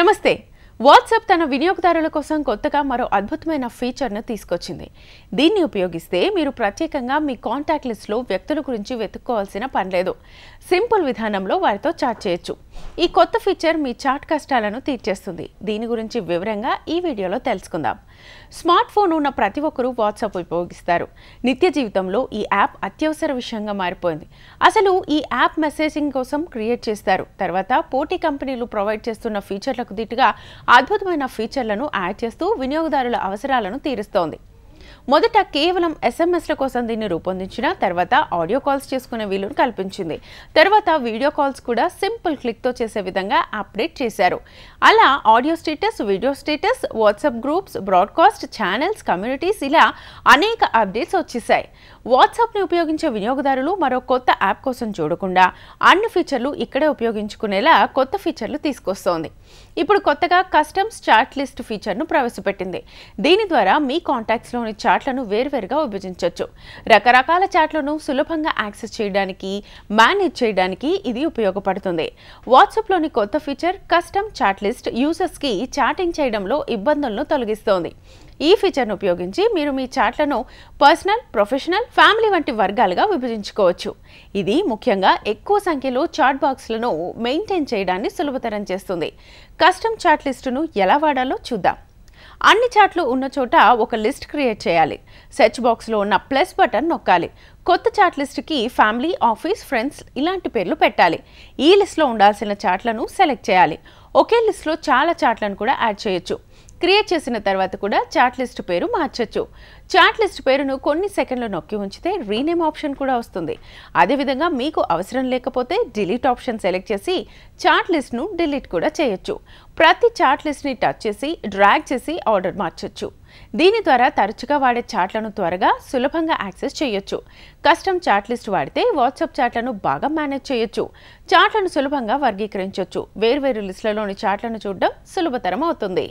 నమస్తే వాట్సాప్ తన వినియోగదారుల కోసం కొత్తగా మరో అద్భుతమైన ఫీచర్ను తీసుకొచ్చింది. దీన్ని ఉపయోగిస్తే మీరు ప్రత్యేకంగా మీ కాంటాక్ట్ లిస్ట్లో వ్యక్తుల గురించి వెతుక్కోవాల్సిన పని లేదు. సింపుల్ విధానంలో వారితో చాట్ చేయొచ్చు. ఈ కొత్త ఫీచర్ మీ చాట్ కష్టాలను తీర్చేస్తుంది. దీని గురించి వివరంగా ఈ వీడియోలో తెలుసుకుందాం. స్మార్ట్ ఫోన్ ఉన్న ప్రతి ఒక్కరూ వాట్సాప్ ఉపయోగిస్తారు. నిత్య జీవితంలో ఈ యాప్ అత్యవసర విషయంగా మారిపోయింది. అసలు ఈ యాప్ మెసేజింగ్ కోసం క్రియేట్ చేస్తారు. తర్వాత పోటీ కంపెనీలు ప్రొవైడ్ చేస్తున్న ఫీచర్లకు దిట్టుగా అద్భుతమైన ఫీచర్లను యాడ్ చేస్తూ వినియోగదారుల అవసరాలను తీరుస్తోంది. మొదట కేవలం ఎస్ఎంఎస్ల కోసం దీన్ని రూపొందించిన తర్వాత ఆడియో కాల్స్ చేసుకునే వీలును కల్పించింది. తర్వాత వీడియో కాల్స్ కూడా సింపుల్ క్లిక్తో చేసే విధంగా అప్డేట్ చేశారు. అలా audio status, video status, WhatsApp groups, broadcast, channels, communities ఇలా అనేక అప్డేట్స్ వచ్చేసాయి. వాట్సాప్ని ఉపయోగించే వినియోగదారులు మరో కొత్త యాప్ కోసం చూడకుండా అన్ని ఫీచర్లు ఇక్కడే ఉపయోగించుకునేలా కొత్త ఫీచర్లు తీసుకొస్తోంది. ఇప్పుడు కొత్తగా కస్టమ్స్ చాట్ లిస్ట్ ఫీచర్ను ప్రవేశపెట్టింది. దీని ద్వారా మీ కాంటాక్ట్స్లోని చాట్లను వేర్వేరుగా విభజించవచ్చు. రకరకాల చాట్లను సులభంగా యాక్సెస్ చేయడానికి, మేనేజ్ చేయడానికి ఇది ఉపయోగపడుతుంది. వాట్సాప్లోని కొత్త ఫీచర్ కస్టమ్ చాట్ లిస్ట్ యూజర్స్కి చాటింగ్ చేయడంలో ఇబ్బందులను తొలగిస్తోంది. ఈ ఫీచర్ను ఉపయోగించి మీరు మీ చాట్లను పర్సనల్, ప్రొఫెషనల్, ఫ్యామిలీ వంటి వర్గాలుగా విభజించుకోవచ్చు. ఇది ముఖ్యంగా ఎక్కువ సంఖ్యలో చాట్ బాక్స్లను మెయింటైన్ చేయడాన్ని సులభతరం చేస్తుంది. కస్టమ్ చాట్ లిస్టును ఎలా వాడాలో చూద్దాం. అన్ని చాట్లు ఉన్న చోట ఒక లిస్ట్ క్రియేట్ చేయాలి. సెర్చ్ బాక్స్లో ఉన్న ప్లస్ బటన్ నొక్కాలి. కొత్త చాట్ లిస్ట్కి ఫ్యామిలీ, ఆఫీస్, ఫ్రెండ్స్ ఇలాంటి పేర్లు పెట్టాలి. ఈ లిస్ట్లో ఉండాల్సిన చాట్లను సెలెక్ట్ చేయాలి. ఒకే లిస్ట్లో చాలా చాట్లను కూడా యాడ్ చేయొచ్చు. క్రియేట్ చేసిన తర్వాత కూడా చాట్ లిస్ట్ పేరు మార్చొచ్చు. చాట్ లిస్ట్ పేరును కొన్ని సెకండ్లు నొక్కి ఉంచితే రీనేమ్ ఆప్షన్ కూడా వస్తుంది. అదేవిధంగా మీకు అవసరం లేకపోతే డిలీట్ ఆప్షన్ సెలెక్ట్ చేసి చాట్ లిస్ట్ను డిలీట్ కూడా చేయొచ్చు. ప్రతి చాట్ లిస్ట్ని టచ్ చేసి డ్రాగ్ చేసి ఆర్డర్ మార్చొచ్చు. దీని ద్వారా తరచుగా వాడే చాట్లను త్వరగా, సులభంగా యాక్సెస్ చేయొచ్చు. కస్టమ్ చాట్ లిస్ట్ వాడితే వాట్సాప్ చాట్లను బాగా మేనేజ్ చేయొచ్చు. చాట్లను సులభంగా వర్గీకరించొచ్చు. వేర్వేరు లిస్టులలోని చాట్లను చూడడం సులభతరం అవుతుంది.